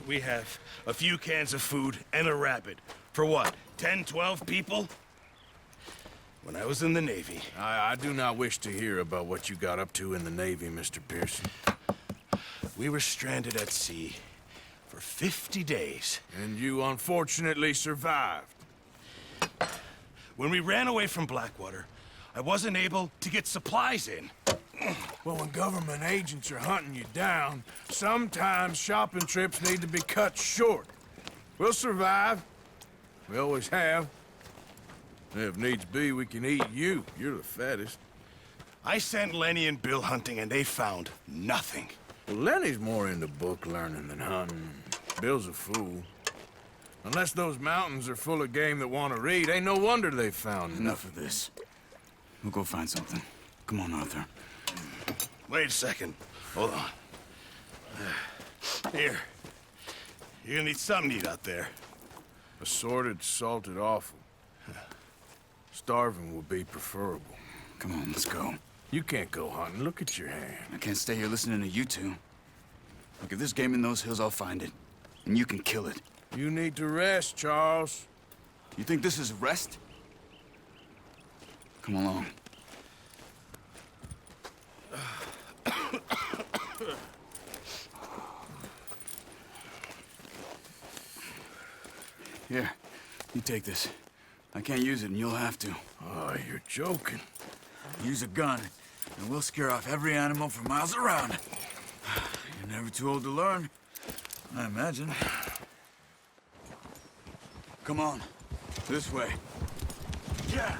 we have a few cans of food and a rabbit. For what, 10, 12 people? When I was in the Navy... I do not wish to hear about what you got up to in the Navy, Mr. Pearson. We were stranded at sea for 50 days. And you unfortunately survived. When we ran away from Blackwater, I wasn't able to get supplies in. Well, when government agents are hunting you down, sometimes shopping trips need to be cut short. We'll survive. We always have. If needs be, we can eat you. You're the fattest. I sent Lenny and Bill hunting, and they found nothing. Well, Lenny's more into book learning than hunting. Bill's a fool. Unless those mountains are full of game that want to read, ain't no wonder they found Enough of this. We'll go find something. Come on, Arthur. Wait a second. Hold on. Here. You're gonna need something to eat out there. Assorted, salted offal. Starving would be preferable. Come on, let's go. You can't go hunting. Look at your hand. I can't stay here listening to you two. Look, if there's game in those hills, I'll find it. And you can kill it. You need to rest, Charles. You think this is rest? Come along. Here, you take this. I can't use it, and you'll have to. Oh, you're joking. Use a gun, and we'll scare off every animal for miles around. You're never too old to learn, I imagine. Come on, this way. Yeah.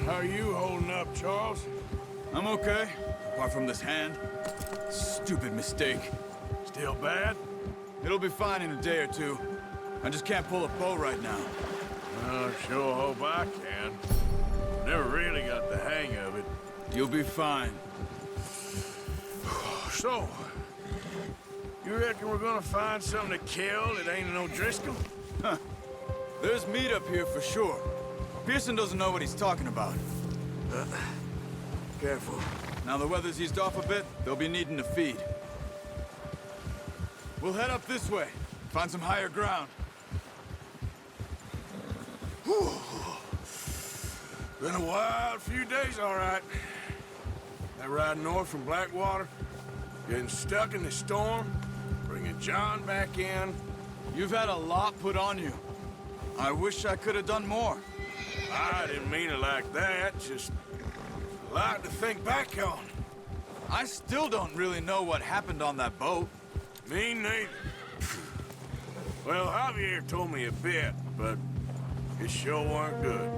How are you holding up, Charles? I'm okay, apart from this hand. Stupid mistake. Still bad? It'll be fine in a day or two. I just can't pull a bow right now. I sure hope I can. Never really got the hang of it. You'll be fine. So, you reckon we're gonna find something to kill that ain't no Driscoll? Huh. There's meat up here for sure. Pearson doesn't know what he's talking about. Careful. Now the weather's eased off a bit, they'll be needing to feed. We'll head up this way. Find some higher ground. Whew. Been a wild few days, all right. That ride north from Blackwater, getting stuck in the storm, bringing John back in. You've had a lot put on you. I wish I could have done more. I didn't mean it like that, just a lot to think back on. I still don't really know what happened on that boat. Me neither. Well, Javier told me a bit, but it sure weren't good.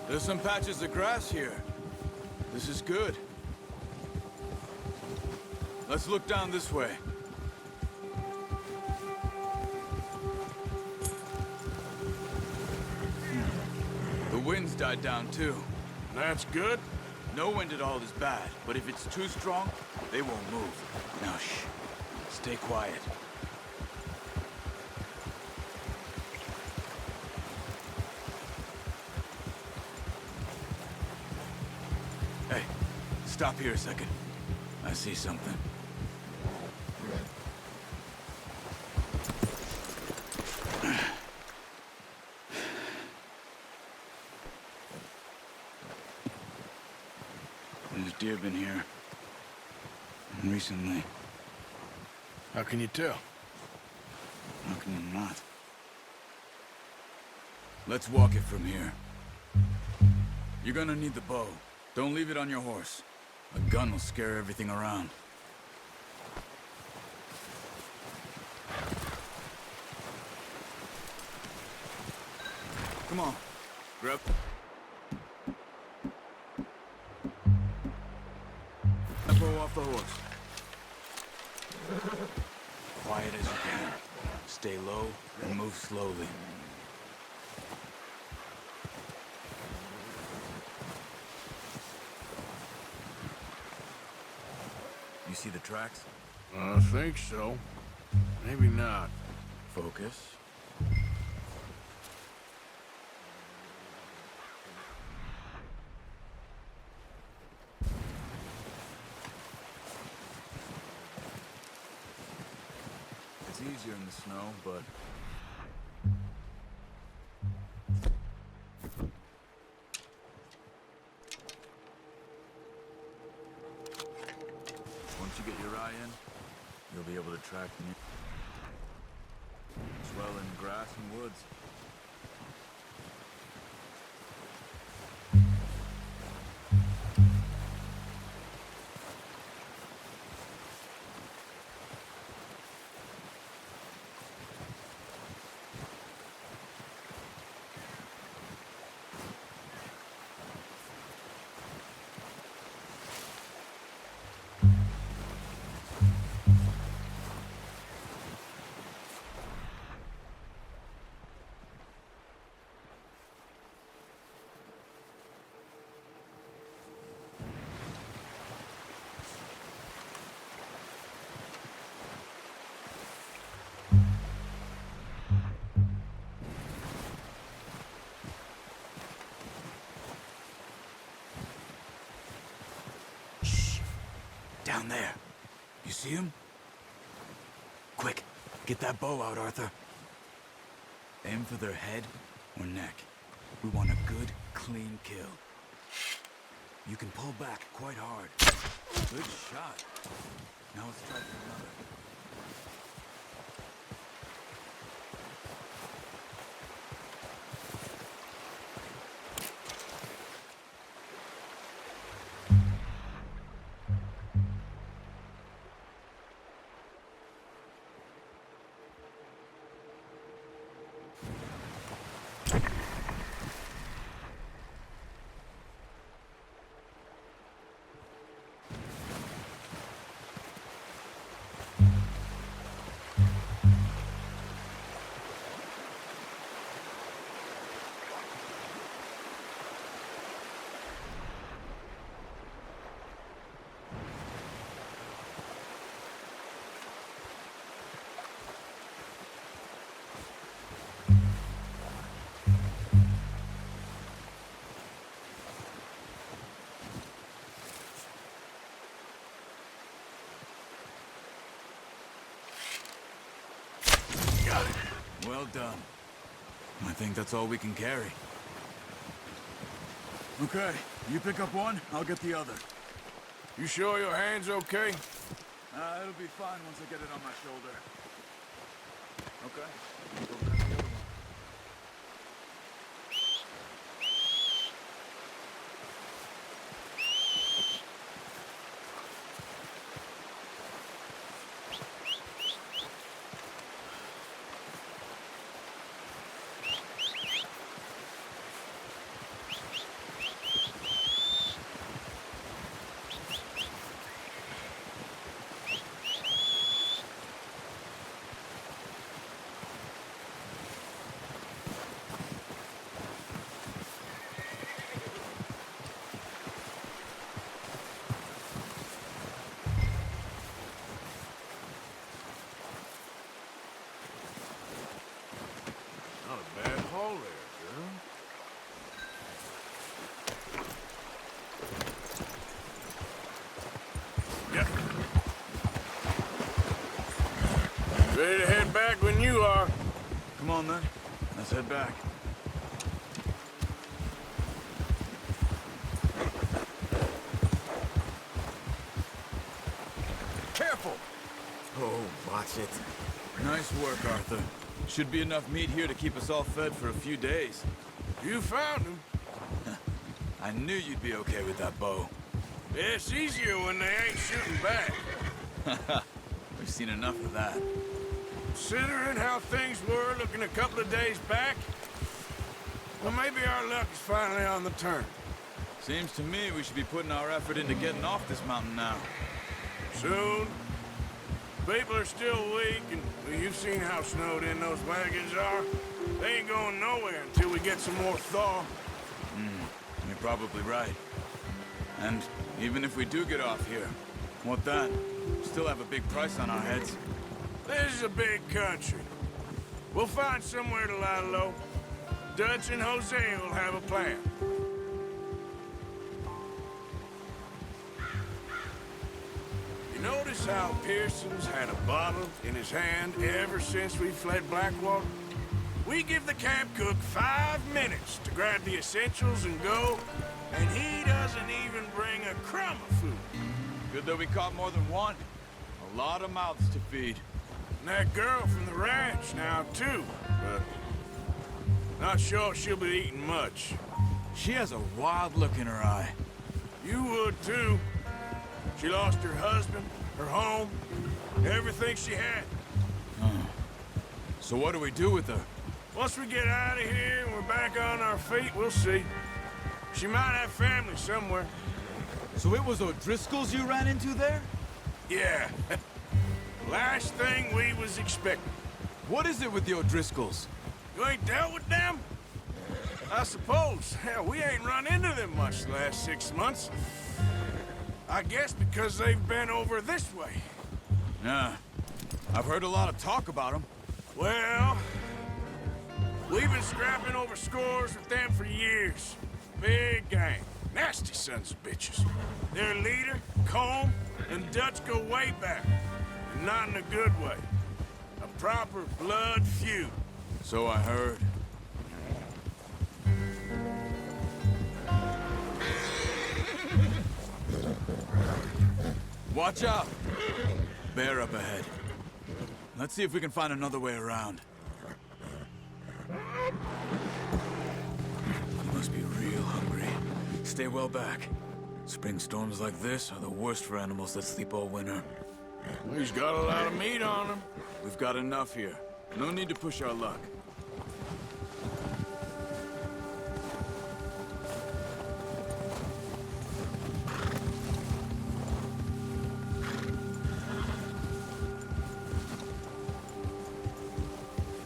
There's some patches of grass here. This is good. Let's look down this way. The wind's died down too. That's good. No wind at all is bad, but if it's too strong, they won't move. Now shh. Stay quiet. Hey, stop here a second. I see something. There's deer been here. Recently. How can you tell? How can you not? Let's walk it from here. You're gonna need the bow. Don't leave it on your horse. A gun will scare everything around. Come on, grab. That bow off the horse. Quiet as you can. Stay low and move slowly. You see the tracks? I think so. Maybe not. Focus. It's easier in the snow, but... Once you get your eye in, you'll be able to track new... Swell in grass and woods. Down there. You see him? Quick, get that bow out, Arthur. Aim for their head or neck. We want a good, clean kill. You can pull back quite hard. Good shot. Now let's try for another. Well done. I think that's all we can carry. Okay, you pick up one, I'll get the other. You sure your hand's okay? It'll be fine once I get it on my shoulder. Okay. Go grab the other one. Not a bad haul there, girl. Yep. Ready to head back when you are. Come on then, let's head back. Careful! Oh, watch it. Nice work, Arthur. Should be enough meat here to keep us all fed for a few days. You found him. I knew you'd be okay with that bow. It's easier when they ain't shooting back. We've seen enough of that. Considering how things were looking a couple of days back, well, maybe our luck is finally on the turn. Seems to me we should be putting our effort into getting off this mountain now. Soon. People are still weak, and well, you've seen how snowed in those wagons are. They ain't going nowhere until we get some more thaw. You're probably right. And even if we do get off here, what then? Still have a big price on our heads. This is a big country. We'll find somewhere to lie low. Dutch and Hosea will have a plan. You notice how Pearson's had a bottle in his hand ever since we fled Blackwater? We give the camp cook 5 minutes to grab the essentials and go, and he doesn't even bring a crumb of food. Good that we caught more than one. A lot of mouths to feed. And that girl from the ranch now, too, but not sure she'll be eating much. She has a wild look in her eye. You would, too. She lost her husband, her home, everything she had. So what do we do with her? Once we get out of here and we're back on our feet, we'll see. She might have family somewhere. So it was O'Driscoll's you ran into there? Yeah. Last thing we was expecting. What is it with the O'Driscolls? You ain't dealt with them? I suppose. Hell, we ain't run into them much the last 6 months. I guess because they've been over this way. Yeah. I've heard a lot of talk about them. Well, we've been scrapping over scores with them for years. Big gang. Nasty sons of bitches. Their leader, Colm, and Dutch go way back. And not in a good way. A proper blood feud. So I heard. Watch out! Bear up ahead. Let's see if we can find another way around. You must be real hungry. Stay well back. Spring storms like this are the worst for animals that sleep all winter. He's got a lot of meat on him. We've got enough here. No need to push our luck.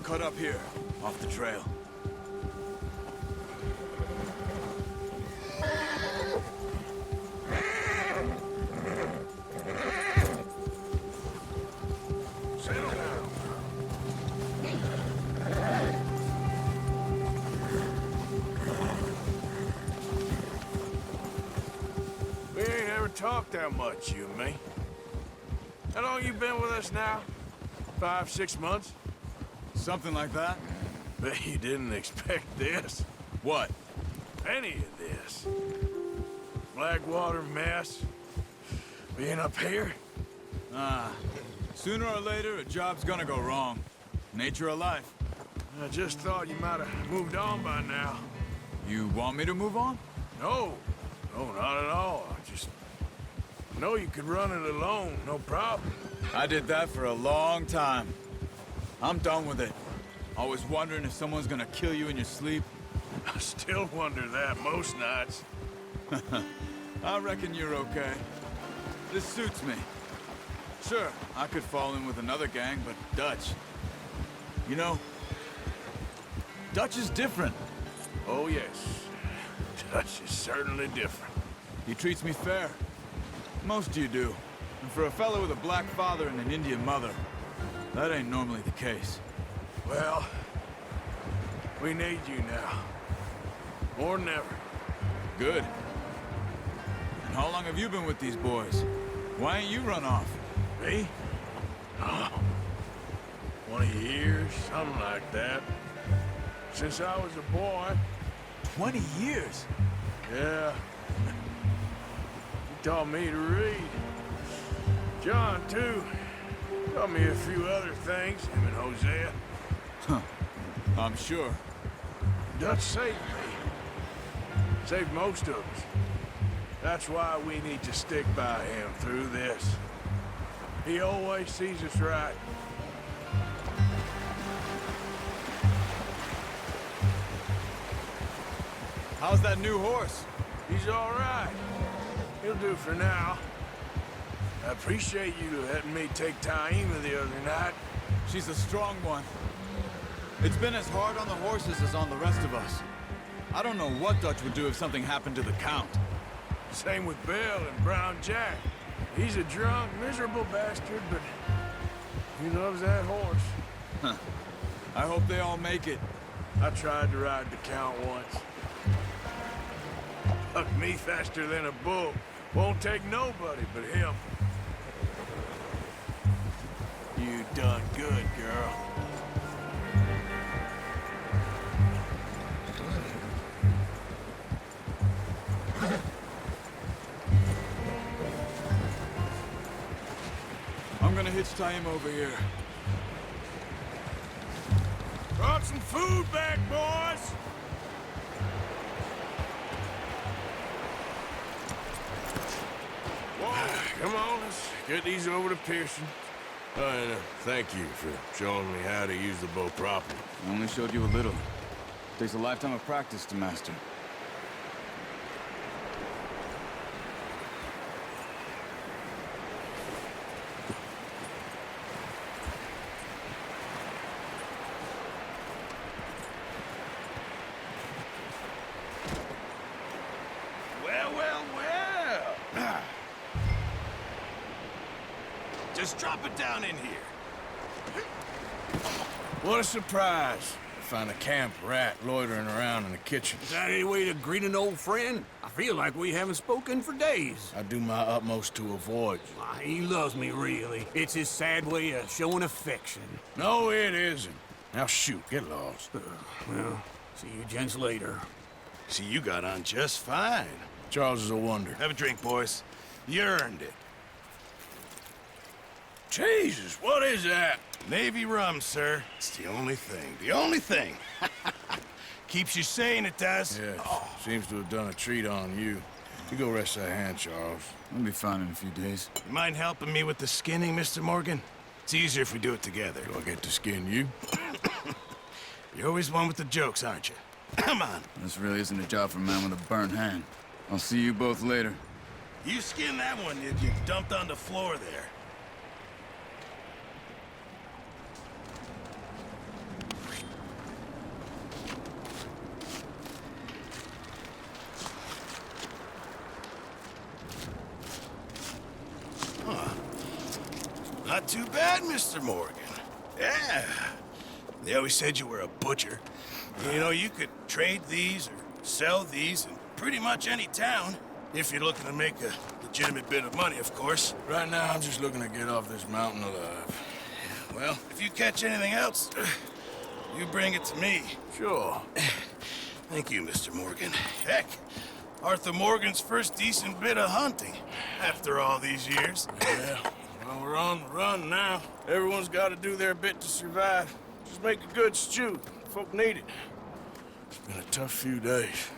Cut up here, off the trail. Settle down. We ain't ever talked that much, you and me. How long you been with us now? 5, 6 months? Something like that? Bet you didn't expect this. What? Any of this. Blackwater mess. Being up here. Sooner or later, a job's gonna go wrong. Nature of life. I just thought you might have moved on by now. You want me to move on? No. No, not at all. I just know you could run it alone, no problem. I did that for a long time. I'm done with it. Always wondering if someone's gonna kill you in your sleep. I still wonder that most nights. I reckon you're okay. This suits me. Sure, I could fall in with another gang, but Dutch... You know, Dutch is different. Oh, yes. Dutch is certainly different. He treats me fair. Most you do. And for a fellow with a black father and an Indian mother, that ain't normally the case. Well, we need you now. More than ever. Good. And how long have you been with these boys? Why ain't you run off? Me? Oh, 20 years, something like that. Since I was a boy. 20 years? Yeah. He taught me to read. John, too. Taught me a few other things, him and Hosea. I'm sure. Dutch saved me. Saved most of us. That's why we need to stick by him through this. He always sees us right. How's that new horse? He's all right. He'll do for now. I appreciate you letting me take Taima the other night. She's a strong one. It's been as hard on the horses as on the rest of us. I don't know what Dutch would do if something happened to the Count. Same with Bill and Brown Jack. He's a drunk, miserable bastard, but he loves that horse. I hope they all make it. I tried to ride the Count once. Hucked me faster than a bull. Won't take nobody but him. You done good, girl. I'm gonna hitch Taima over here. Brought some food back, boys! Whoa, come on, let's get these over to Pearson. And thank you for showing me how to use the bow properly. I only showed you a little. Takes a lifetime of practice to master. Well, well, well. Just drop it down in here. What a surprise. Find a camp rat loitering around in the kitchen. Is that any way to greet an old friend? I feel like we haven't spoken for days. I do my utmost to avoid you. He loves me, really. It's his sad way of showing affection. No, it isn't. Now shoot, get lost. Well, see you gents later. See, you got on just fine. Charles is a wonder. Have a drink, boys. You earned it. Jesus, what is that? Navy rum, sir. It's the only thing. The only thing. Keeps you sane, it does. Yes, seems to have done a treat on you. You go rest that hand, Charles. I'll be fine in a few days. You mind helping me with the skinning, Mr. Morgan? It's easier if we do it together. Do I get to skin you? You're always one with the jokes, aren't you? Come on. This really isn't a job for a man with a burnt hand. I'll see you both later. You skin that one you dumped on the floor there. Not too bad, Mr. Morgan. Yeah. They always said you were a butcher. You know, you could trade these or sell these in pretty much any town. If you're looking to make a legitimate bit of money, of course. Right now, I'm just looking to get off this mountain alive. Well, if you catch anything else, you bring it to me. Sure. Thank you, Mr. Morgan. Heck, Arthur Morgan's first decent bit of hunting after all these years. Yeah. Well, we're on the run now. Everyone's got to do their bit to survive. Just make a good stew. Folk need it. It's been a tough few days.